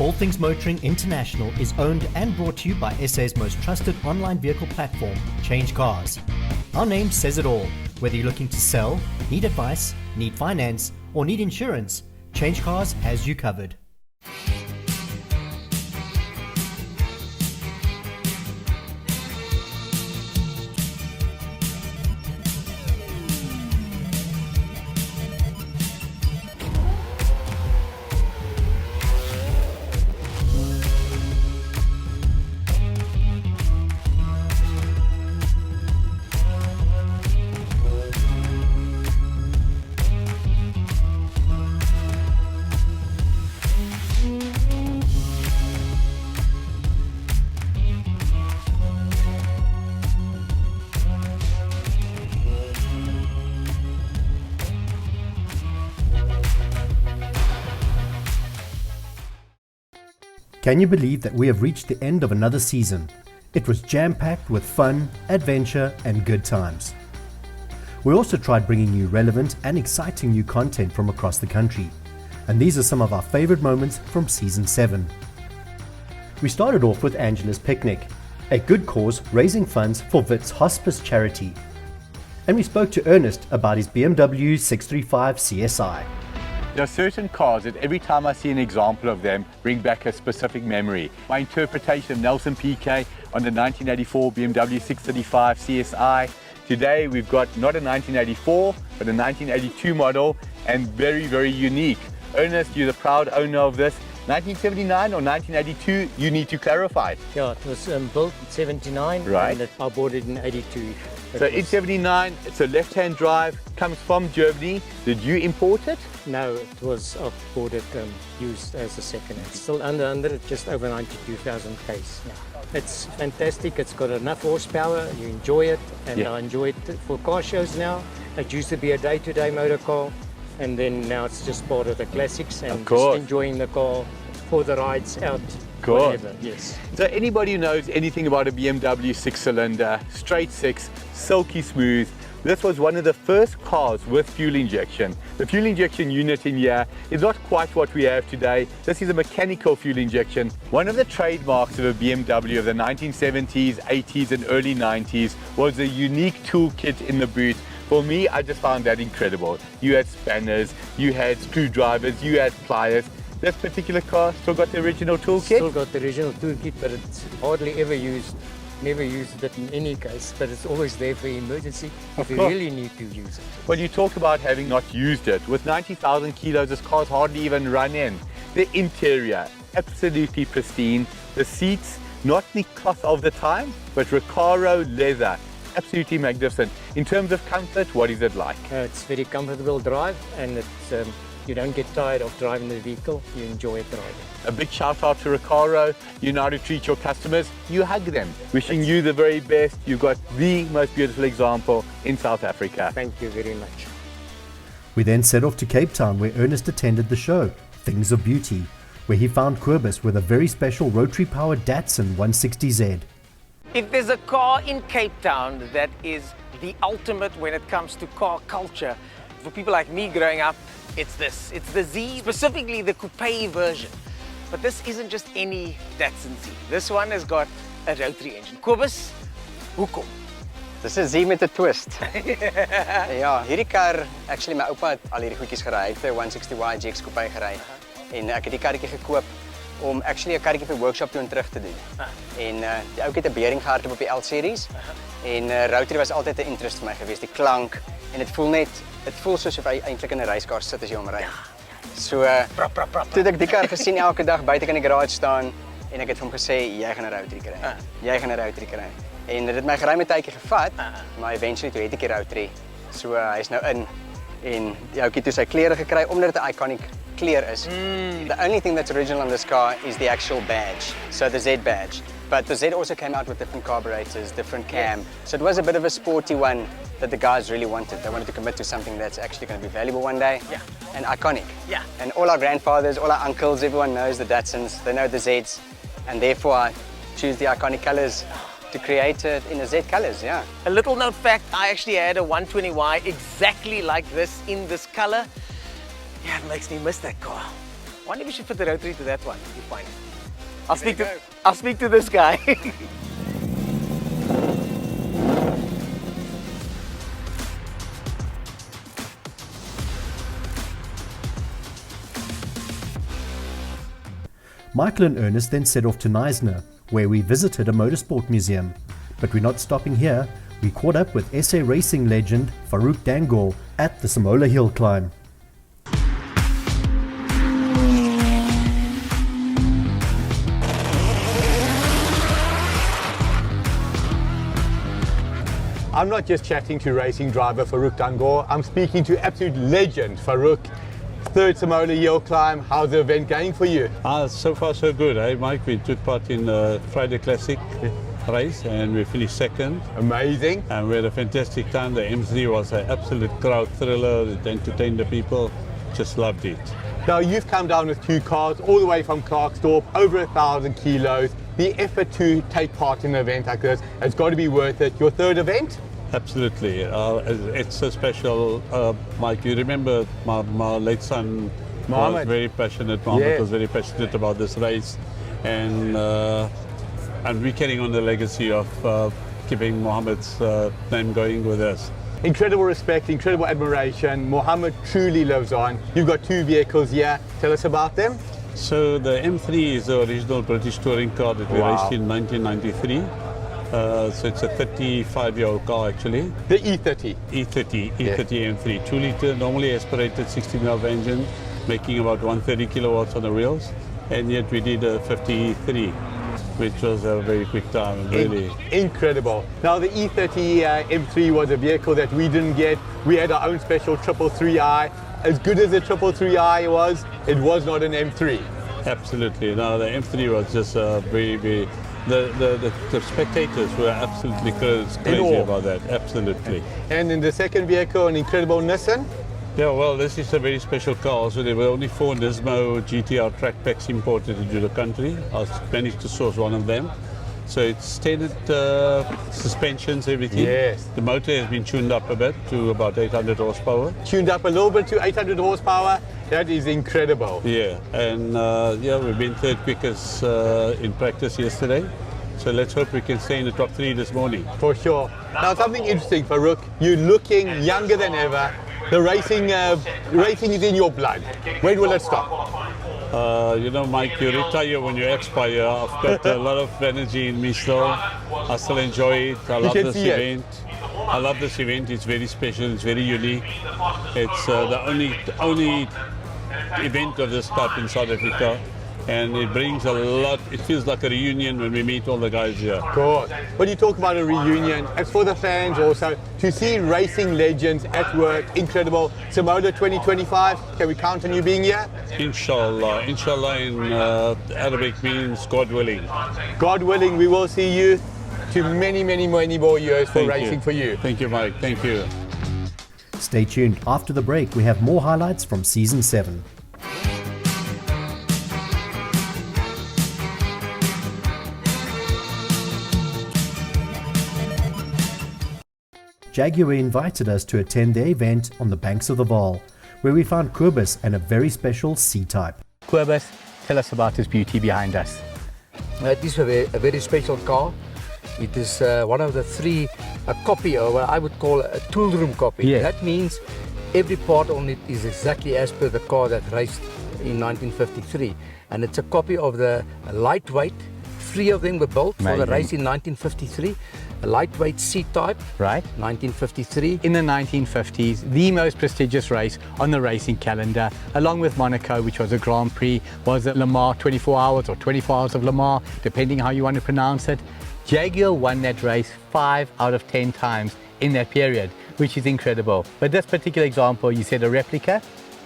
All Things Motoring International is owned and brought to you by SA's most trusted online vehicle platform, CHANGECARS. Our name says it all. Whether you're looking to sell, need advice, need finance, or need insurance, CHANGECARS has you covered. Can you believe that we have reached the end of another season? It was jam-packed with fun, adventure and good times. We also tried bringing you relevant and exciting new content from across the country. And these are some of our favorite moments from Season 7. We started off with Angela's Picnic, a good cause raising funds for Wits Hospice charity. And we spoke to Ernest about his BMW 635 CSI. There are certain cars that every time I see an example of them bring back a specific memory. My interpretation of Nelson PK on the 1984 BMW 635 CSI. Today we've got not a 1984 but a 1982 model and very, very unique. Ernest, you're the proud owner of this. 1979 or 1982, you need to clarify. Yeah, it was built in 79 right. And I bought it in 82. So in 79, it's a left-hand drive, comes from Germany. Did you import it? No, it was I bought it used as a second hand. Still under just over 92,000 Ks. Yeah. It's fantastic, it's got enough horsepower, you enjoy it, and yeah. I enjoy it for car shows now. It used to be a day-to-day motor car, and then now it's just part of the classics and just enjoying the car for the rides out. Whatever, yes. So anybody who knows anything about a BMW 6-cylinder, straight six, silky smooth, this was one of the first cars with fuel injection. The fuel injection unit in here is not quite what we have today. This is a mechanical fuel injection. One of the trademarks of a BMW of the 1970s, 80s and early 90s was a unique toolkit in the boot. For me, I just found that incredible. You had spanners, you had screwdrivers, you had pliers. This particular car still got the original toolkit? Still got the original toolkit, but it's hardly ever used. Never used it in any case, but it's always there for emergency if you really need to use it. Well, you talk about having not used it. With 90,000 kilos, this car's hardly even run in. The interior, absolutely pristine. The seats, not the cloth of the time, but Recaro leather. Absolutely magnificent. In terms of comfort, what is it like? It's very comfortable drive, and it's you don't get tired of driving the vehicle. You enjoy it driving. A big shout out to Recaro. You know how to treat your customers. You hug them. Wishing you the very best. You've got the most beautiful example in South Africa. Thank you very much. We then set off to Cape Town, where Ernest attended the show, Things of Beauty, where he found Querbus with a very special rotary-powered Datsun 160Z. If there's a car in Cape Town that is the ultimate when it comes to car culture, for people like me growing up, it's this. It's the Z, specifically the coupe version. But this isn't just any Datsun Z. This one has got a rotary engine. Kobus, hoekom? Dis 'n Z met 'n twist. Ja, hierdie kar, actually my oupa het al hierdie goedjies gery. Hy het 'n 160Y GX coupe gery. En ek het die karretjie gekoop om actually 'n karretjie vir workshop toe en terug te doen. En die ouetjie het 'n bearing gehardloop op die L-series. En rotary was altyd 'n interest vir my geweest, die klank en dit voel soos of hy eintlik in 'n reiskar sit as jy hom ry. So toe ek die kar gesien elke dag buite in die garage staan en ek het vir hom gesê jy gaan 'n rotary kry. Jy gaan 'n rotary kry. En dit het my geruime tydjie gevat, maar eventually toe het ek die rotary. So hy's nou in en die ouetjie toe sy kleure gekry omdat dit 'n iconic kleur is. The only thing that's original on this car is the actual badge, so the Z badge. But the Z also came out with different carburetors, different cam. So it was a bit of a sporty one that the guys really wanted. They wanted to commit to something that's actually going to be valuable one day and iconic. Yeah. And all our grandfathers, all our uncles, everyone knows the Datsuns, they know the Zs, and therefore I choose the iconic colors to create it in the Z colors, yeah. A little known fact, I actually had a 120Y exactly like this in this color. Yeah, it makes me miss that car. I wonder if we should fit the rotary to that one. You'll find it. I'll speak to this guy. Michael and Ernest then set off to Neisner, where we visited a motorsport museum. But we're not stopping here. We caught up with SA racing legend Farouk Dangor at the Samola Hill climb. I'm not just chatting to racing driver Farouk Dangor, I'm speaking to absolute legend Farouk. Third Samola Hill climb, how's the event going for you? So far so good, Mike? We took part in the Friday Classic race and we finished second. Amazing. And we had a fantastic time. The M3 was an absolute crowd thriller. It entertained the people. Just loved it. Now you've come down with 2 cars all the way from Clarksdorp, over 1,000 kilos. The effort to take part in an event like this has got to be worth it. Your third event? Absolutely. It's so special. Mike, you remember my late son Mohammed was very passionate. Mohammed Yes. was very passionate about this race. And we're carrying on the legacy of keeping Mohammed's name going with us. Incredible respect, incredible admiration. Mohammed truly lives on. You've got 2 vehicles here. Tell us about them. So the M3 is the original British touring car that we Wow. raced in 1993. So it's a 35-year-old car actually. The E30. E30 M3, 2-litre, normally aspirated 16-valve engine, making about 130 kilowatts on the wheels. And yet we did a 53, which was a very quick time, really. Incredible. Now the E30 M3 was a vehicle that we didn't get. We had our own special 333i. As good as the 333i was, it was not an M3. Absolutely. No, the M3 was just very. The spectators were absolutely crazy about that. Absolutely. And in the second vehicle, an incredible Nissan. Yeah, well, this is a very special car. So there were only 4 Nismo GTR track packs imported into the country. I managed to source one of them. So it's standard suspensions, everything. Yes. The motor has been tuned up a bit to about 800 horsepower. Tuned up a little bit to 800 horsepower. That is incredible. Yeah, and we've been third quickest in practice yesterday. So let's hope we can stay in the top 3 this morning. For sure. Now something interesting, Farouk. You're looking younger than ever. The racing is in your blood. When will it stop? Mike, you retire when you expire. I've got a lot of energy in me still. I still enjoy it. I love this event. I love this event. It's very special. It's very unique. It's the only event of this type in South Africa. And it brings a lot, it feels like a reunion when we meet all the guys here. Of course. When you talk about a reunion, it's for the fans also. To see racing legends at work, incredible. Samola 2025, can we count on you being here? Inshallah. Inshallah in Arabic means God willing. God willing, we will see you to many, many, many more years for Thank racing you. for you. Thank you, Mike. Thank you. Stay tuned. After the break, we have more highlights from Season 7. Jaguar invited us to attend their event on the banks of the Vaal, where we found Kobus and a very special C-Type. Kobus, tell us about this beauty behind us. It is a very special car. It is one of the 3, a copy, or what I would call a tool room copy. Yes. That means every part on it is exactly as per the car that raced in 1953. And it's a copy of the lightweight, 3 of them were built for the Amazing. race in 1953. A lightweight C-Type, Right? 1953. In the 1950s, the most prestigious race on the racing calendar, along with Monaco, which was a Grand Prix, was the Le Mans 24 hours or 24 hours of Le Mans, depending how you want to pronounce it. Jaguar won that race 5 out of 10 times in that period, which is incredible. But this particular example, you said a replica?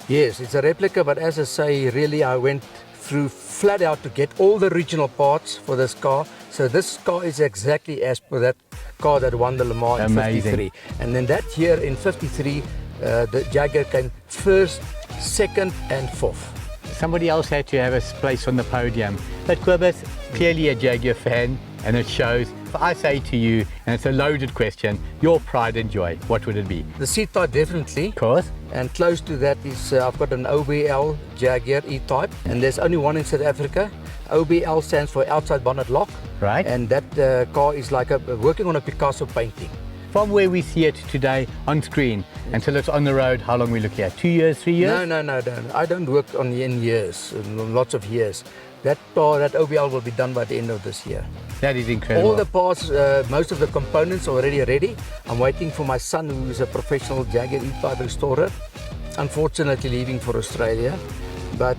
Yes, it's a replica, but as I say, really I went through flat out to get all the original parts for this car. So this car is exactly as per that car that won the Le Mans in Amazing. 53. And then that year in 53, the Jaguar came first, second and fourth. Somebody else had to have a place on the podium. But Kobus, clearly a Jaguar fan, and it shows. If I say to you, and it's a loaded question, your pride and joy, what would it be? The C-Type definitely. Of course. And close to that is I've got an OBL Jaguar E-Type, and there's only one in South Africa. OBL stands for outside bonnet lock. Right. And that car is like working on a Picasso painting. From where we see it today on screen until it's on the road, how long are we looking at? 2 years, 3 years? No. I don't work on in years, lots of years. That car, that OBL will be done by the end of this year. That is incredible. All the parts, most of the components are already ready. I'm waiting for my son, who is a professional Jaguar E-Type restorer, unfortunately leaving for Australia. But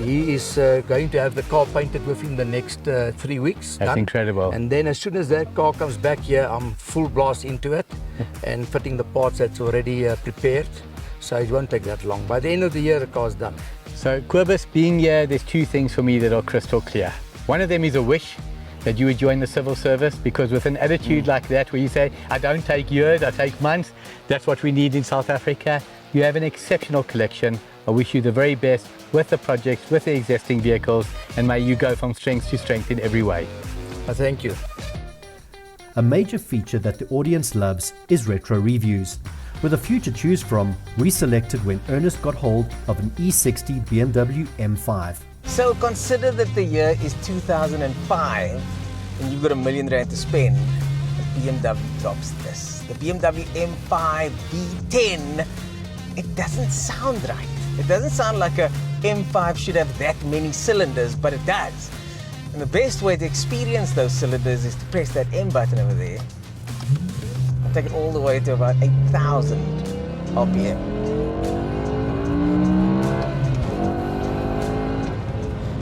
he is going to have the car painted within the next 3 weeks. That's incredible. And then as soon as that car comes back here, I'm full blast into it and fitting the parts that's already prepared. So it won't take that long. By the end of the year, the car's done. So Cobus, being here, there's two things for me that are crystal clear. One of them is a wish that you would join the civil service, because with an attitude like that, where you say, I don't take years, I take months, that's what we need in South Africa. You have an exceptional collection. I wish you the very best with the projects, with the existing vehicles, and may you go from strength to strength in every way. Thank you. A major feature that the audience loves is retro reviews. With a few to choose from, we selected when Ernest got hold of an E60 BMW M5. So consider that the year is 2005 and you've got R1 million to spend. The BMW drops this. The BMW M5 V10. It doesn't sound right. It doesn't sound like a M5 should have that many cylinders, but it does. And the best way to experience those cylinders is to press that M button over there. I'll take it all the way to about 8,000 RPM.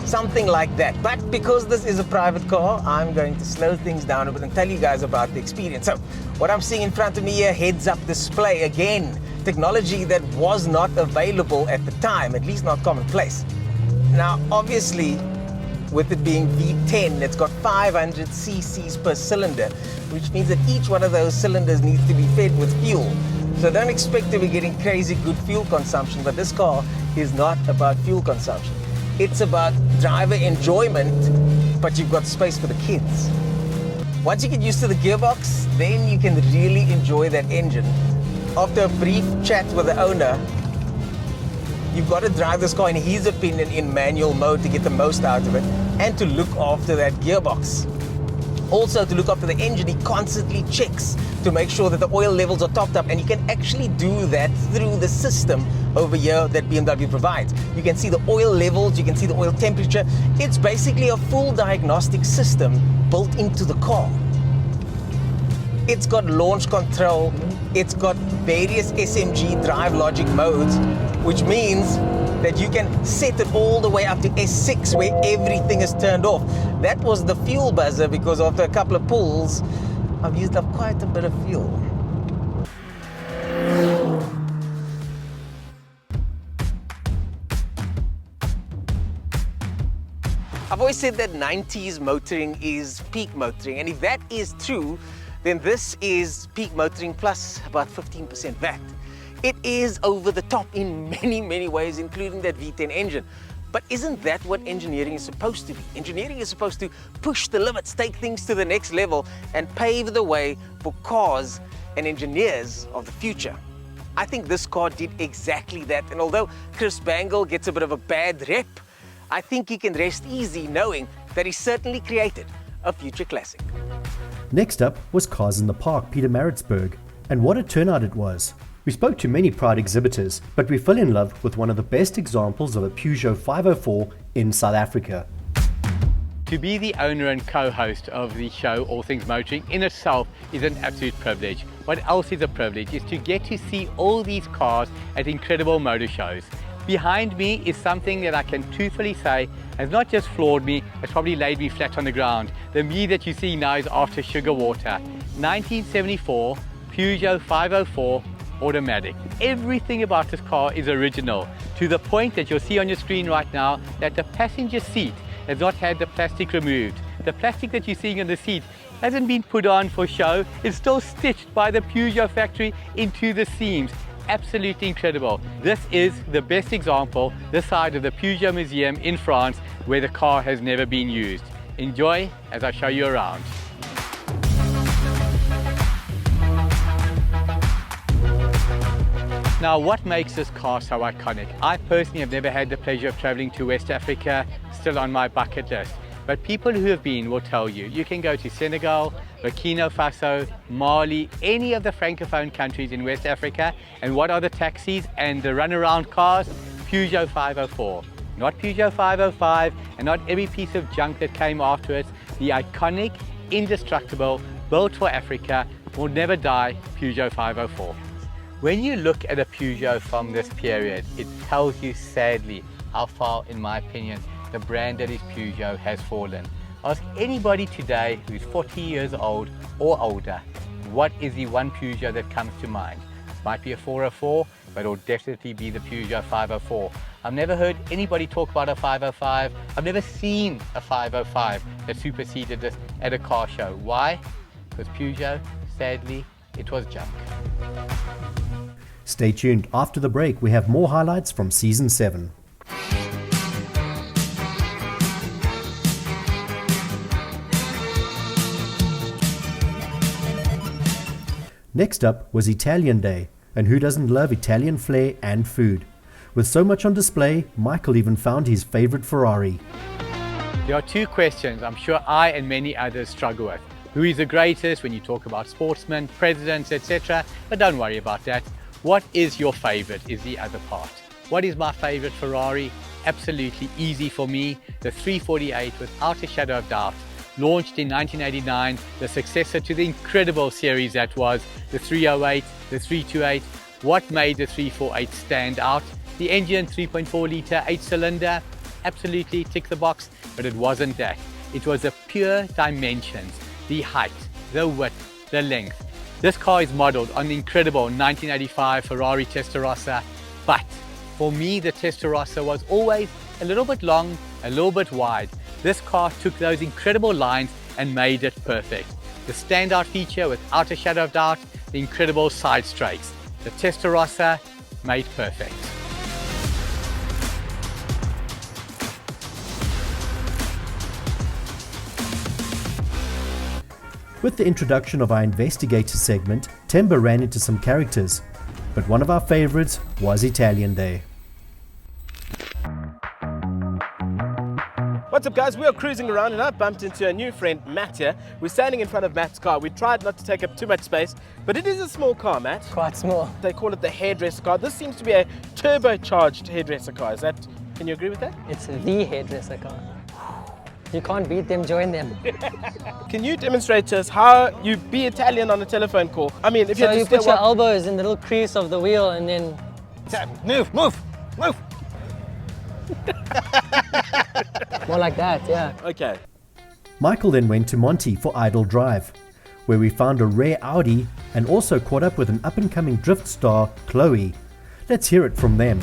Something like that. But because this is a private car, I'm going to slow things down a bit and tell you guys about the experience. So, what I'm seeing in front of me here, heads-up display. Again, technology that was not available at the time, at least not commonplace. Now, obviously, with it being V10, it's got 500 cc's per cylinder, which means that each one of those cylinders needs to be fed with fuel. So don't expect to be getting crazy good fuel consumption, but this car is not about fuel consumption. It's about driver enjoyment, but you've got space for the kids. Once you get used to the gearbox, then you can really enjoy that engine. After a brief chat with the owner, you've got to drive this car, in his opinion, in manual mode to get the most out of it and to look after that gearbox. Also, to look after the engine, he constantly checks to make sure that the oil levels are topped up, and you can actually do that through the system over here that BMW provides. You can see the oil levels, you can see the oil temperature. It's basically a full diagnostic system built into the car. It's got launch control, it's got various SMG drive logic modes, which means that you can set it all the way up to S6 where everything is turned off. That was the fuel buzzer, because after a couple of pulls, I've used up quite a bit of fuel. I've always said that 90s motoring is peak motoring, and if that is true, then this is peak motoring plus about 15% VAT. It is over the top in many ways, including that V10 engine. But isn't that what engineering is supposed to be? Engineering is supposed to push the limits, take things to the next level, and pave the way for cars and engineers of the future. I think this car did exactly that, and although Chris Bangle gets a bit of a bad rep, I think he can rest easy knowing that he certainly created a future classic. Next up was Cars in the Park, Pietermaritzburg, and what a turnout it was. We spoke to many proud exhibitors, but we fell in love with one of the best examples of a Peugeot 504 in South Africa. To be the owner and co-host of the show All Things Motoring in itself is an absolute privilege. What else is a privilege is to get to see all these cars at incredible motor shows. Behind me is something that I can truthfully say has not just floored me, it's probably laid me flat on the ground. The me that you see now is after sugar water. 1974 Peugeot 504 automatic. Everything about this car is original, to the point that you'll see on your screen right now that the passenger seat has not had the plastic removed. The plastic that you're seeing on the seat hasn't been put on for show, it's still stitched by the Peugeot factory into the seams. Absolutely incredible. This is the best example this side of the Peugeot Museum in France where the car has never been used. Enjoy as I show you around. Now, what makes this car so iconic? I personally have never had the pleasure of traveling to West Africa, still on my bucket list. But people who have been will tell you, you can go to Senegal, Burkina Faso, Mali, any of the Francophone countries in West Africa, and what are the taxis and the runaround cars? Peugeot 504. Not Peugeot 505, and not every piece of junk that came after it. The iconic, indestructible, built for Africa, will never die Peugeot 504. When you look at a Peugeot from this period, it tells you sadly how far, in my opinion, the brand that is Peugeot has fallen. Ask anybody today who's 40 years old or older, what is the one Peugeot that comes to mind? Might be a 404, but it'll definitely be the Peugeot 504. I've never heard anybody talk about a 505. I've never seen a 505 that superseded this at a car show. Why? Because Peugeot, sadly, it was junk. Stay tuned. After the break, we have more highlights from Season 7. Next up was Italian Day, and who doesn't love Italian flair and food? With so much on display, Michael even found his favorite Ferrari. There are two questions I'm sure I and many others struggle with. Who is the greatest when you talk about sportsmen, presidents, etc.? But don't worry about that. What is your favorite is the other part. What is my favorite Ferrari? Absolutely easy for me. The 348, without a shadow of doubt. Launched in 1989, the successor to the incredible series that was the 308, the 328. What made the 348 stand out? The engine, 3.4 litre, 8-cylinder, absolutely tick the box, but it wasn't that. It was the pure dimensions, the height, the width, the length. This car is modeled on the incredible 1985 Ferrari Testarossa, but for me the Testarossa was always a little bit long, a little bit wide. This car took those incredible lines and made it perfect. The standout feature, without a shadow of doubt, the incredible side straights. The Testarossa made perfect. With the introduction of our Investigator segment, Temba ran into some characters, but one of our favorites was Italian Day. What's up guys, we are cruising around and I bumped into a new friend, Matt here. We're standing in front of Matt's car. We tried not to take up too much space, but it is a small car, Matt. Quite small. They call it the hairdresser car. This seems to be a turbocharged hairdresser car. Can you agree with that? It's the hairdresser car. You can't beat them, join them. Can you demonstrate to us how you be Italian on a telephone call? I mean, if so you put your elbows in the little crease of the wheel and then... Move! More like that, yeah. Okay. Michael then went to Monty for Idle Drive, where we found a rare Audi and also caught up with an up-and-coming drift star, Chloe. Let's hear it from them.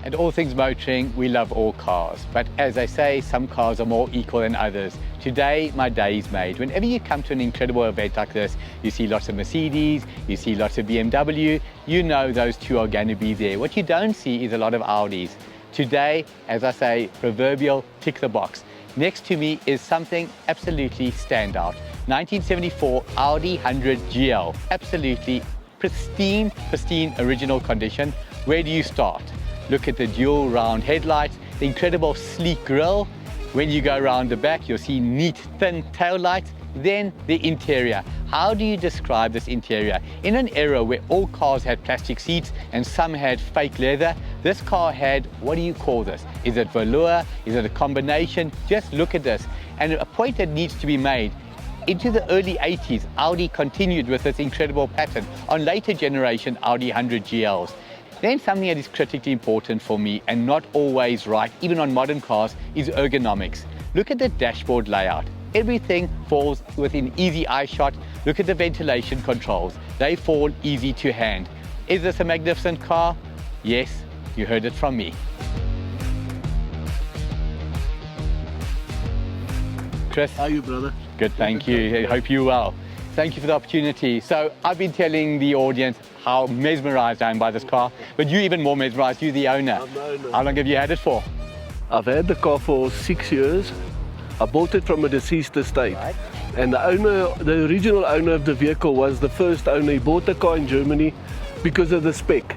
At All Things Motoring, we love all cars, but as I say, some cars are more equal than others. Today, my day is made. Whenever you come to an incredible event like this, you see lots of Mercedes, you see lots of BMW, you know those two are going to be there. What you don't see is a lot of Audis. Today, as I say, proverbial tick the box. Next to me is something absolutely standout. 1974 Audi 100 GL, absolutely pristine original condition. Where do you start? Look at the dual round headlights, the incredible sleek grille. When you go around the back, you'll see neat, thin tail lights. Then the interior. How do you describe this interior? In an era where all cars had plastic seats and some had fake leather, this car had, what do you call this? Is it velour? Is it a combination? Just look at this. And a point that needs to be made, into the early 80s, Audi continued with this incredible pattern on later generation Audi 100 GLs. Then something that is critically important for me and not always right, even on modern cars, is ergonomics. Look at the dashboard layout. Everything falls within easy eye shot. Look at the ventilation controls. They fall easy to hand. Is this a magnificent car? Yes, you heard it from me. Chris? How are you, brother? Good, thank you. I hope you're well. Thank you for the opportunity. So I've been telling the audience how mesmerized I am by this car, but you're even more mesmerized. You're the owner. I'm the owner. How long have you had it for? I've had the car for 6 years. I bought it from a deceased estate. And the original owner of the vehicle was the first owner. He bought the car in Germany because of the spec.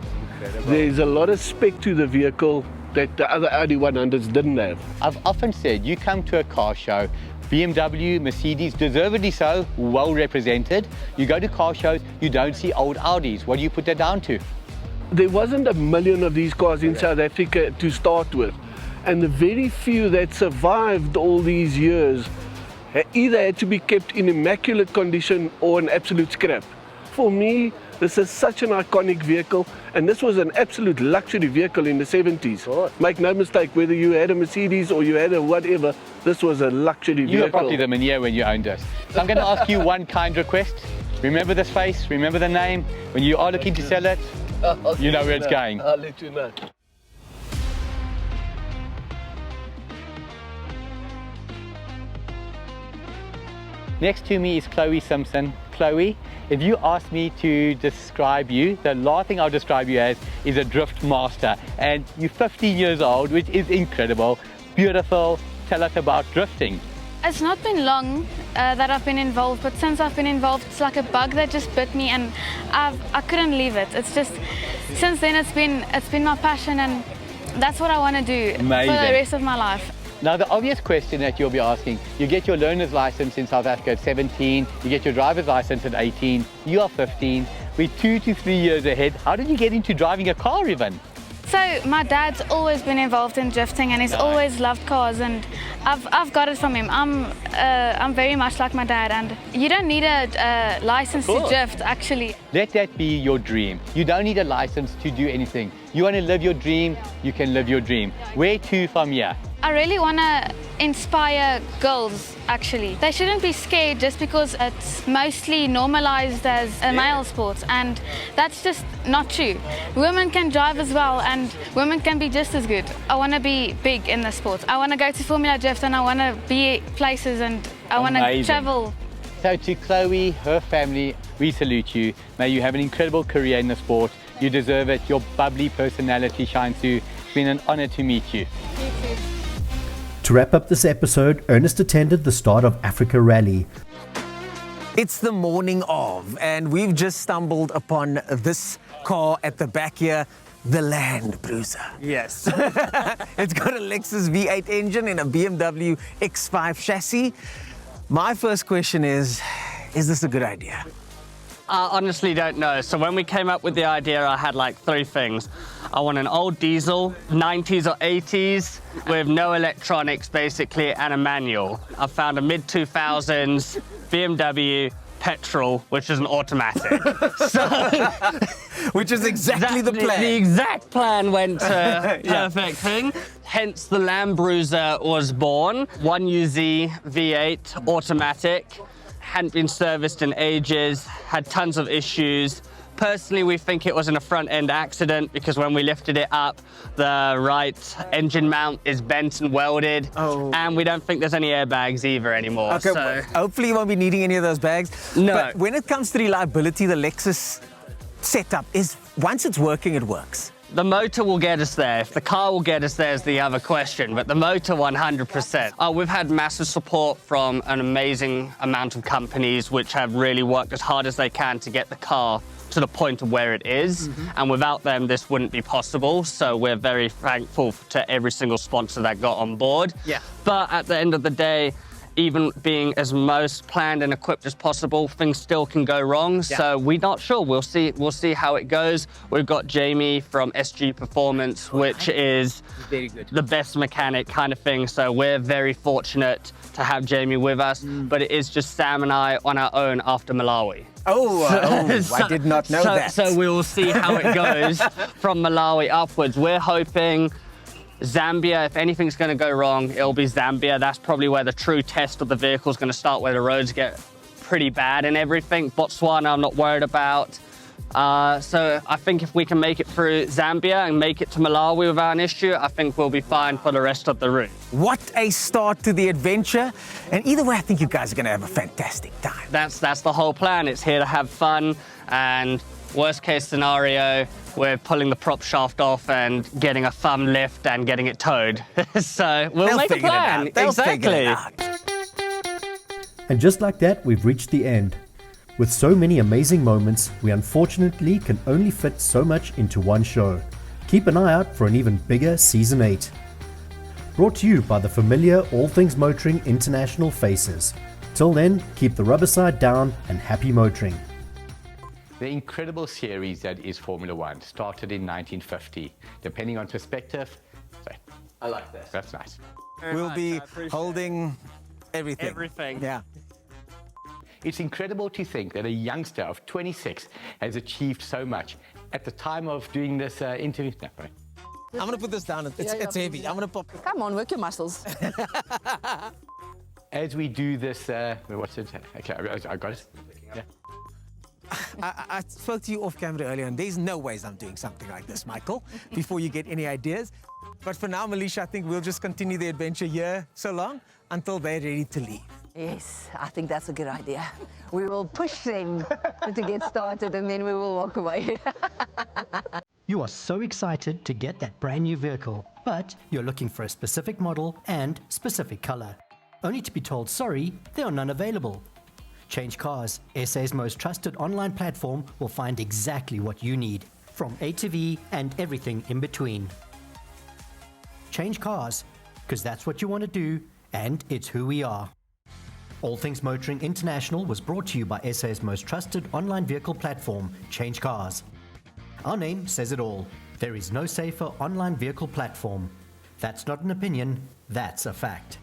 There's a lot of spec to the vehicle that the other Audi 100s didn't have. I've often said, you come to a car show, BMW, Mercedes, deservedly so, well represented. You go to car shows, you don't see old Audis. What do you put that down to? There wasn't a million of these cars in South Africa to start with. And the very few that survived all these years either had to be kept in immaculate condition or an absolute scrap. For me, this is such an iconic vehicle, and this was an absolute luxury vehicle in the 70s. Oh. Make no mistake, whether you had a Mercedes or you had a whatever, this was a luxury vehicle. You were probably the Minier when you owned us. So I'm going to ask you one kind request. Remember this face, remember the name. When you are looking to sell it, you know where it's going. I'll let you know. Next to me is Chloe Simpson. Chloe, if you ask me to describe you, the last thing I'll describe you as is a drift master. And you're 15 years old, which is incredible. Beautiful. Tell us about drifting. It's not been long that I've been involved, but since I've been involved, it's like a bug that just bit me, and I couldn't leave it. It's just, since then it's been my passion, and that's what I want to do for the rest of my life. Now, the obvious question that you'll be asking, you get your learner's license in South Africa at 17, you get your driver's license at 18, you are 15, we're 2 to 3 years ahead. How did you get into driving a car even? So my dad's always been involved in drifting, and he's always loved cars, and I've got it from him. I'm very much like my dad, and you don't need a license to drift, actually. Let that be your dream. You don't need a license to do anything. You want to live your dream, you can live your dream. Where to from here? I really want to inspire girls, actually. They shouldn't be scared just because it's mostly normalized as a male sport, and that's just not true. Women can drive as well, and women can be just as good. I want to be big in the sport. I want to go to Formula Drift, and I want to be places, and I want to travel. So to Chloe, her family, we salute you. May you have an incredible career in the sport. You deserve it. Your bubbly personality shines through. It's been an honor to meet you. To wrap up this episode, Ernest attended the start of Africa Rally. It's the morning of, and we've just stumbled upon this car at the back here, the Land Cruiser. Yes. It's got a Lexus V8 engine and a BMW X5 chassis. My first question is this a good idea? I honestly don't know. So when we came up with the idea, I had like 3 things. I want an old diesel, 90s or 80s, with no electronics basically, and a manual. I found a mid-2000s BMW petrol, which is an automatic. Which is exactly the plan. The exact plan went to perfect thing. Hence the Land Cruiser was born. 1UZ V8 automatic. Hadn't been serviced in ages, had tons of issues. Personally, we think it was in a front-end accident because when we lifted it up, the right engine mount is bent and welded. Oh. And we don't think there's any airbags either anymore. Okay, so hopefully you won't be needing any of those bags. No. But when it comes to reliability, the Lexus setup is, once it's working, it works. The motor will get us there. If the car will get us there is the other question, but the motor 100%. We've had massive support from an amazing amount of companies which have really worked as hard as they can to get the car to the point of where it is. And without them, this wouldn't be possible. So we're very thankful to every single sponsor that got on board. Yeah. But at the end of the day, even being as most planned and equipped as possible, things still can go wrong. Yeah. So we're not sure. We'll see how it goes. We've got Jamie from SG Performance, which is very good, the best mechanic kind of thing. So we're very fortunate to have Jamie with us. But it is just Sam and I on our own after Malawi. I did not know that. So we will see how it goes from Malawi upwards. We're hoping Zambia, if anything's going to go wrong, it'll be Zambia. That's probably where the true test of the vehicle is going to start, where the roads get pretty bad and everything. Botswana, I'm not worried about. So I think if we can make it through Zambia and make it to Malawi without an issue, I think we'll be fine for the rest of the route. What a start to the adventure. And either way, I think you guys are going to have a fantastic time. That's the whole plan. It's here to have fun, and worst case scenario, we're pulling the prop shaft off and getting a thumb lift and getting it towed. So we'll make a plan. They'll figure it out. And just like that, we've reached the end. With so many amazing moments, we unfortunately can only fit so much into one show. Keep an eye out for an even bigger Season 8. Brought to you by the familiar All Things Motoring International faces. Till then, keep the rubber side down and happy motoring. The incredible series that is Formula One started in 1950. Depending on perspective, I like that. that's nice. We'll be holding everything. Everything. Yeah. It's incredible to think that a youngster of 26 has achieved so much. At the time of doing this interview, no, right. I'm going to put this down. It's heavy. I'm going to pop. Come on, work your muscles. As we do this, what's it? Okay, I got it. Yeah. I spoke to you off camera earlier, and there's no ways I'm doing something like this, Michael, before you get any ideas. But for now, Melisha, I think we'll just continue the adventure here so long until they're ready to leave. Yes, I think that's a good idea. We will push them to get started and then we will walk away. You are so excited to get that brand new vehicle, but you're looking for a specific model and specific color. Only to be told, sorry, there are none available. Change Cars, SA's most trusted online platform, will find exactly what you need, from A to V and everything in between. Change Cars, because that's what you want to do, and it's who we are. All Things Motoring International was brought to you by SA's most trusted online vehicle platform, Change Cars. Our name says it all. There is no safer online vehicle platform. That's not an opinion, that's a fact.